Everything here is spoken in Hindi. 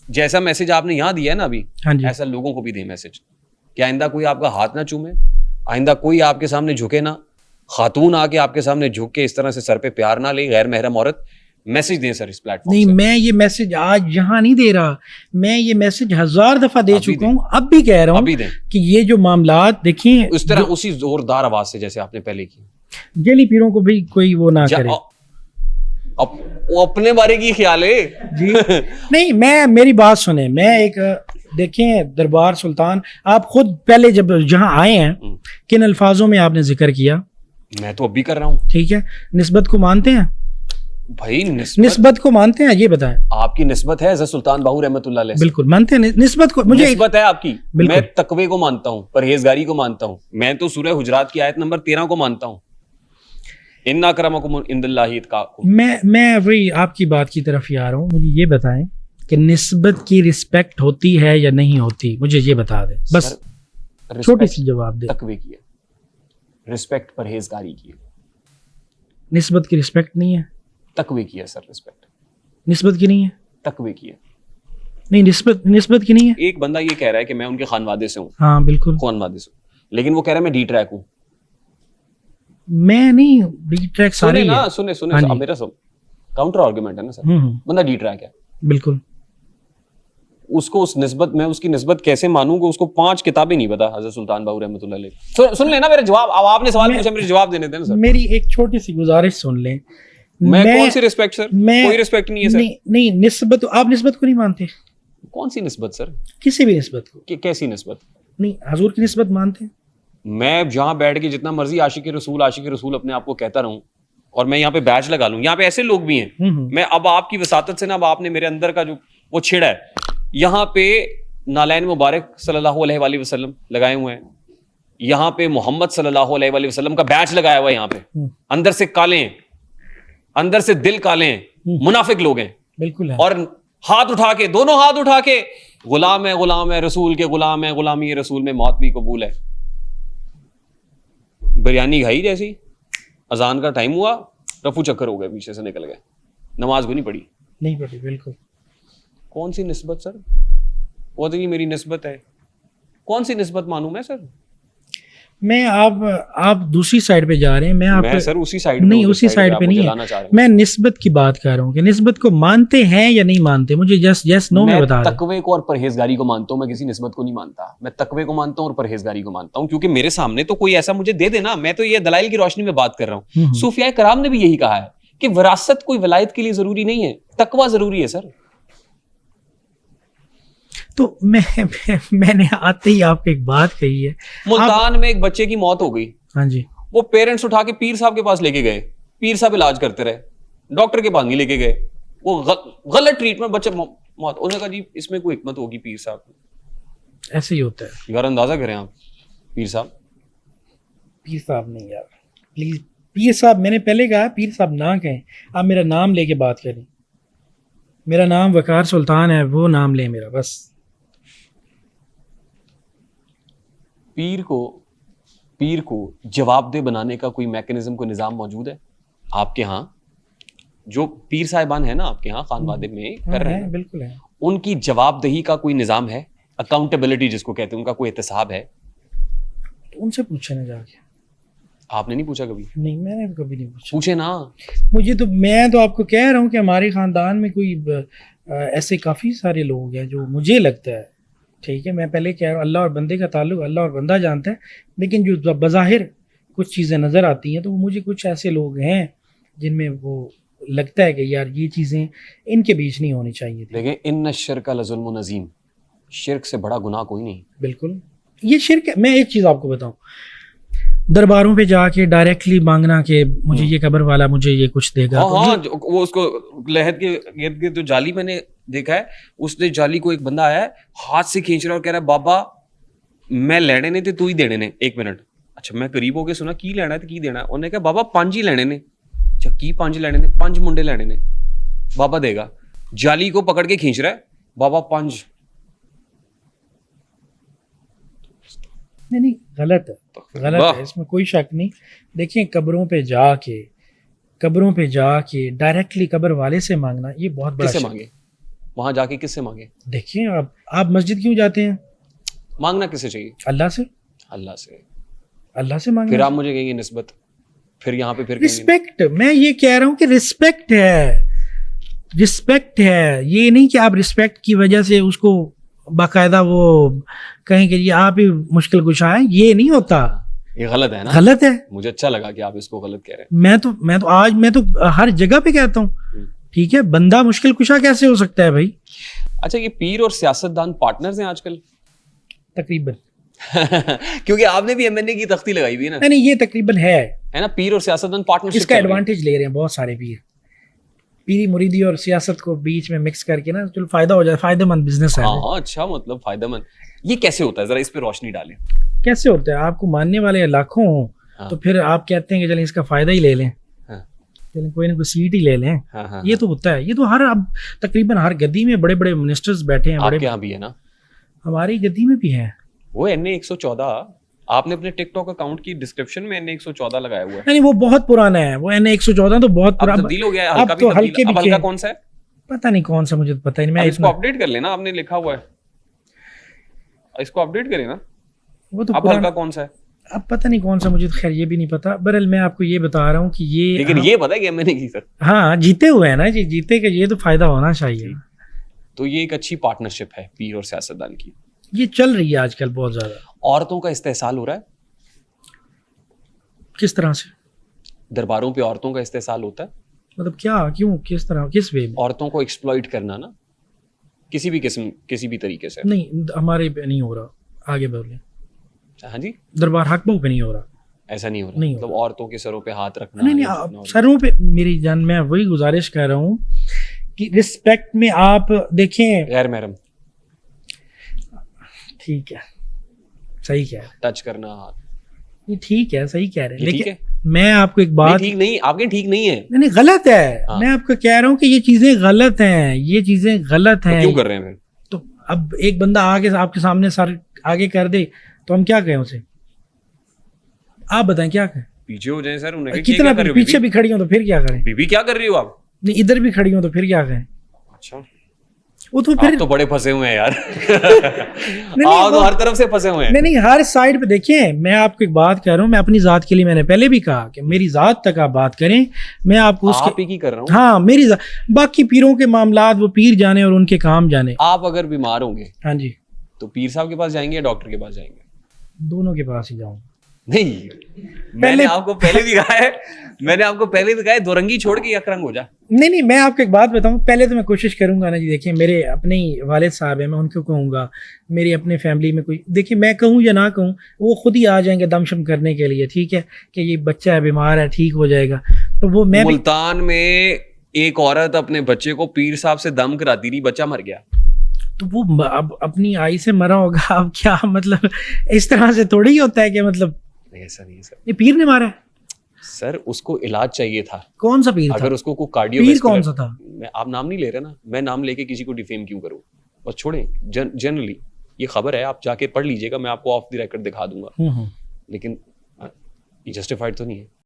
जैसा मैसेज आपने यहाँ दिया है ना अभी, हाँ जी, ऐसा लोगों को भी दे मैसेज कि आइंदा कोई आपका हाथ ना चूमे, आइंदा कोई आपके सामने झुके ना, खातून आके आपके सामने झुक के इस तरह से सर पे प्यार ना ले, गैर महरम औरत। मैसेज दें सर इस प्लेटफॉर्म नहीं से। मैं ये मैसेज आज यहाँ नहीं दे रहा, मैं ये मैसेज 1000 दफा दे अभी चुका दें। हूँ, अब भी कह रहा हूँ अभी दें कि ये जो मामलात देखिए, उस तरह उसी जोरदार आवाज से जैसे आपने पहले की। जली पीरों को भी कोई वो ना करे वो अपने बारे की ख्याल है जी। नहीं मैं, मेरी बात सुने, मैं एक देखें दरबार सुल्तान, आप खुद पहले जब जहाँ आए हैं किन अल्फाजों में आपने जिक्र किया? मैं तो अब भी कर रहा हूँ। ठीक है, निस्बत को मानते हैं? भाई निस्बत को मानते हैं, ये बताएं। आपकी निस्बत है हज़रत सुल्तान बाहू रहमतुल्लाह अलैह से। बिल्कुल मानते हैं निस्बत को, मुझे निस्बत है आपकी। बिल्कुल। मैं तकवे को मानता हूँ, परहेजगारी को मानता हूँ। मैं तो सूरह हुजरात की आयत नंबर 13 को मानता हूँ, इन्ना अक्रमकुम इंदल्लाहि अत्काकुम। मैं वही आपकी बात की तरफ ही आ रहा हूँ। मुझे ये बताएं कि निस्बत की रिस्पेक्ट होती है या नहीं होती, मुझे ये बता दें बस, छोटी सी जवाब दे। तकवे की है, रिस्पेक्ट परहेजगारी की है। निस्बत की रिस्पेक्ट नहीं है, तकवे की है सर रिस्पेक्ट। निस्बत की नहीं है, तकवे की है। नहीं निस्बत की नहीं है। एक बंदा ये कह रहा है कि मैं उनके खानवादे से हूँ, हाँ बिल्कुल, खानवादे से, लेकिन वो कह रहा है मैं डी ट्रैक हूँ। मैं नहीं, डी ट्रैक सारे सुने ही ना, हैं। सुने हाँ जी। अब मेरा सब काउंटर आर्गुमेंट है ना सर। बंदा डी ट्रैक है, बिल्कुल। उसको उस निस्बत, मैं उसकी निस्बत कैसे मानूं कि उसको 5 किताबें नहीं पता हज़रत सुल्तान बाहू रहमतुल्लाह अलैह। सुन लेना मेरा जवाब। अब आपने सवाल पूछा, मेरे जवाब देने देना सर। मेरी एक छोटी सी गुजारिश सुन लें। मैं कौन सी रिस्पेक्ट सर? कोई रिस्पेक्ट नहीं है सर। नहीं निस्बत, आप निस्बत को नहीं मानते? कौन सी निस्बत सर? किसी भी निस्बत को। कैसी निस्बत? नहीं, हजूर की निस्बत मानते हैं? मैं जहां बैठ के जितना मर्जी आशिक रसूल अपने आप को कहता रहूं, और मैं यहाँ पे बैच लगा लूं, यहाँ पे ऐसे लोग भी हैं। मैं अब आपकी वसातत से ना, अब आपने मेरे अंदर का जो वो छिड़ा है, यहाँ पे नालैन मुबारक सल्लल्लाहु अलैहि वसल्लम लगाए हुए हैं, यहाँ पे मोहम्मद सल्लल्लाहु अलैहि वसल्लम का बैच लगाया हुआ है। यहाँ पे अंदर से काले हैं, अंदर से दिल काले हैं, मुनाफिक लोग हैं। बिल्कुल है। और हाथ उठा के, दोनों हाथ उठा के, गुलाम है रसूल के, गुलाम है, गुलामी रसूल में मौत भी कबूल है। बिरयानी खाई जैसी, अजान का टाइम हुआ, रफू चक्कर हो गए, पीछे से निकल गए, नमाज को नहीं पढ़ी। बिल्कुल। कौन सी निस्बत सर? वो तो ये मेरी निस्बत है, कौन सी निस्बत मानूं मैं सर? मैं आप दूसरी साइड पे जा रहे हैं, मैं सर उसी साइड नहीं, उसी साइड पे नहीं है। मैं निस्बत की बात कर रहा हूँ कि निस्बत को मानते हैं या नहीं मानते, मुझे जस्ट यस नो में बता। तकवे को और परहेजगारी को मानता हूँ, मैं किसी निस्बत को नहीं मानता। मैं तकवे को मानता हूँ और परहेजगारी को मानता हूँ, क्योंकि मेरे सामने तो कोई ऐसा मुझे दे देना, मैं तो ये दलाइल की रोशनी में बात कर रहा हूँ। सूफिया कराम ने भी यही कहा है कि विरासत कोई वलायत के लिए जरूरी नहीं है, तकवा जरूरी है सर। तो मैंने आते ही आपको एक बात कही है। मुल्तान में एक बच्चे की मौत हो गई। हाँ जी। वो पेरेंट्स उठा के पीर साहब के पास लेके गए, पीर साहब इलाज करते रहे, डॉक्टर के पास नहीं लेके गए, वो गलत ट्रीटमेंट, बच्चे मौत। उन्होंने कहा जी इसमें कोई हिकमत होगी पीर साहब। ऐसे ही होता है यार, अंदाजा करें आप, पीर साहब नहीं यार, प्लीज पीर साहब, मैंने पहले कहा पीर साहब ना कहें, आप मेरा नाम लेके बात करें। मेरा नाम वकार सुल्तान है, वो नाम ले मेरा बस। पीर को जवाबदेह बनाने का कोई मैकेनिज्म, कोई निज़ाम मौजूद है आपके यहाँ? जो पीर साहिबान है ना आपके यहाँ खानवादे में कर रहे हैं, बिल्कुल है। उनकी जवाबदेही का कोई निज़ाम है? अकाउंटेबिलिटी जिसको कहते हैं, उनका कोई एहतसाब है? तो उनसे पूछे ना जाके। आपने नहीं पूछा कभी? नहीं, मैंने कभी नहीं पूछा। पूछे ना। मैं तो आपको कह रहा हूँ कि हमारे खानदान में कोई ऐसे काफ़ी सारे लोग हैं जो मुझे लगता है, ठीक है, मैं पहले कह रहा हूँ, अल्लाह और बंदे का ताल्लुक अल्लाह और बंदा जानता है, लेकिन जो बज़ाहिर कुछ चीज़ें नज़र आती हैं, तो मुझे कुछ ऐसे लोग हैं जिनमें वो लगता है कि यार ये चीज़ें इनके बीच नहीं होनी चाहिए। देखिए, इन्न शिर्क लज़ुल्मुन अज़ीम, शिर्क से बड़ा गुनाह कोई नहीं। बिल्कुल, ये शिर्क है। मैं एक चीज़ आपको बताऊँ, दरबारों पे जाके डायरेक्टली मांगना कि मुझे ये कब्र वाला मुझे ये कुछ देगा। हाँ, वो उसको लहद के गिर्द गिर्द जो जाली मैंने देखा है, उसने जाली को एक बंदा आया है, हाथ से खींच रहा है और कह रहा है बाबा मैं लेने ने ते तू ही देने ने। 1 मिनट, अच्छा मैं करीब होके सुना की लेना है तो की देना है। उन्होंने कहा बाबा 5 ही लेने ने। अच्छा की 5 लेने ने? 5 मुंडे लेने ने, बाबा देगा। जाली को पकड़ के खींच रहा है, बाबा 5। नहीं, गलत है, इसमें कोई शक नहीं। देखिए, कब्रों पे जाके डायरेक्टली कब्र वाले से मांगना, ये बहुत बड़ा। किससे मांगे? वहां जाके किससे मांगे? देखिए आप मस्जिद क्यों जाते हैं? मांगना किससे चाहिए? अल्लाह से। अल्लाह से। अल्लाह से मांगे। फिर आप मुझे कहेंगे निस्बत, फिर यहाँ पे फिर कहेंगे रिस्पेक्ट, मैं ये कह रहा हूँ कि रिस्पेक्ट है, रिस्पेक्ट है। ये नहीं कि आप रिस्पेक्ट की वजह से उसको बाकायदा वो कहें कि ये आप ही मुश्किल कुशा हैं, ये नहीं होता। ये गलत है ना? गलत है। मुझे अच्छा लगा कि आप इसको गलत कह रहे हैं। मैं तो हर जगह पे कहता हूँ, ठीक है, बंदा मुश्किल कुशा कैसे हो सकता है भाई? अच्छा, ये पीर और सियासतदान पार्टनर्स हैं आजकल? तकरीबन। क्योंकि आपने भी एमएनए की तख्ती लगाई हुई है ना? नहीं, ये तकरीबन है ना, पीर और सियासतदान पार्टनरशिप। इसका एडवांटेज ले रहे हैं बहुत सारे पीर, पीरी मुरीदी और सियासत को बीच में मिक्स करके ना, चलो फायदा हो जाए, फायदेमंद बिजनेस है। हाँ, अच्छा, मतलब फायदेमंद। ये कैसे होता है, जरा इस पे रोशनी डालें। कैसे होता है? आपको मानने वाले लाखों हो, हाँ। तो फिर आप कहते हैं कि चलें इसका फायदा ही ले लें, हाँ। चलें कोई ना कोई सीट ही ले लें। हाँ, हाँ, ये तो होता है, ये तो अब तकरीबन हर गद्दी में बड़े बड़े मिनिस्टर्स बैठे हैं। आपके यहाँ भी है ना? हमारी गद्दी में भी है वो NA 114। आपने अपने टिकटॉक अकाउंट की डिस्क्रिप्शन में NA 114 लगाया हुआ है। नहीं, वो बहुत पुराना है, वो NA 114 तो बहुत पुराना। तब्दील हो गया है, हल्का अब तो भी हल्के तब्दील। अब भी हल्का कौन सा है? पता नहीं कौन सा, मुझे तो पता ही नहीं। मैं इसको अपडेट कर लेना, आपने लिखा हुआ है, इसको अपडेट करें ना। वो तो अब हल्का कौन सा है? अब पता नहीं कौन सा, मुझे तो खैर ये भी नहीं पता। बहरहाल मैं आपको ये बता रहा हूँ कि ये, लेकिन ये पता है कि मैंने की सर। हाँ, जीते हुए हैं ना जी, जीते के ये तो फायदा होना चाहिए। तो ये एक अच्छी पार्टनरशिप है पीर और सियासतदान की। ये चल रही है आजकल बहुत ज्यादा। औरतों का इस्तेहसाल हो रहा है? किस तरह से? दरबारों पे औरतों का इस्तेहसाल होता है? मतलब क्या, क्यों, किस तरह, किस वे में? औरतों को एक्सप्लॉइट करना ना, किसी भी किस्म, किसी भी तरीके से। नहीं, हमारे पे नहीं हो रहा। आगे बोले। हाँ जी, दरबार हकबों पे नहीं हो रहा। ऐसा नहीं हो रहा? नहीं मतलब औरतों के सरों पे हाथ रखना? नहीं, आप सरों पे, मेरी जान, मैं वही गुजारिश कर रहा हूँ कि रिस्पेक्ट में आप देखें। गैर महरम, ठीक है, सही कह रहे हैं, टच करना हाथ, ये ठीक है, सही कह रहे हैं, ठीक लेकिन है? मैं आपको एक बात, ठीक नहीं, आपके ठीक नहीं है। नहीं, गलत है। हाँ। मैं आपको कह रहा हूँ कि ये चीजें गलत हैं, ये चीजें गलत तो हैं। क्यों कर रहे हैं फिर? तो अब एक बंदा आगे आपके सामने सर आगे कर दे तो हम क्या कहें उसे? आप बताएं क्या कहें? पीछे हो जाए सर, उन्हें कितना भी पीछे भी खड़ी हो तो फिर क्या करें? बीबी क्या कर रही हो आप? नहीं, इधर भी खड़ी हो तो फिर क्या करें? अच्छा, वो तो फिर आप तो बड़े फंसे हुए हैं यार। नहीं, आप तो हर तरफ से फंसे हुए हैं। नहीं, हर साइड पे देखिए। मैं आपको एक बात कह रहा हूँ, मैं अपनी जात के लिए मैंने पहले भी कहा कि मेरी जात तक आप बात करें, मैं आपको आप ही की कर रहा हूँ। हाँ, मेरी जात, बाकी पीरों के मामलात वो पीर जाने और उनके काम जाने। आप अगर बीमार होंगे, हाँ जी, तो पीर साहब के पास जाएंगे या डॉक्टर के पास जाएंगे? दोनों के पास ही जाऊँ। नहीं, मैंने आपको पहले भी कहा है, मैंने आपको पहले भी कहा है, दो रंगी छोड़ के एक रंग हो जा। नहीं, मैं आपको एक बात बताऊं, पहले तो मैं कोशिश करूंगा ना जी। देखिए, मेरे अपने ही वालिद साहब हैं, मैं उनको कहूंगा, मेरी अपने फैमिली में कोई, देखिए मैं कहूं या ना कहूं, वो खुद ही आ जाएंगे दमशम करने के लिए, ठीक है, कि ये बच्चा है, बीमार है, ठीक हो जाएगा। तो वो मैं मुल्तान में एक औरत अपने बच्चे को पीर साहब से दम कराती रही, बच्चा मर गया। तो वो अब अपनी आई से मरा होगा। अब क्या मतलब, इस तरह से थोड़ी ही होता है कि मतलब नहीं, ऐसा नहीं है सर। ये पीर ने मारा है सर, उसको इलाज चाहिए था। कौन सा पीर था? अगर उसको कोई कार्डियो, पीर कौन सा था? मैं, आप नाम नहीं ले रहे ना, मैं नाम लेके किसी को डिफेम क्यों करूं? बस छोड़ें। जनरली ये खबर है, आप जाके पढ़ लीजिएगा, मैं आपको ऑफ द रिकॉर्ड दिखा दूंगा, लेकिन ये जस्टिफाइड तो नहीं है।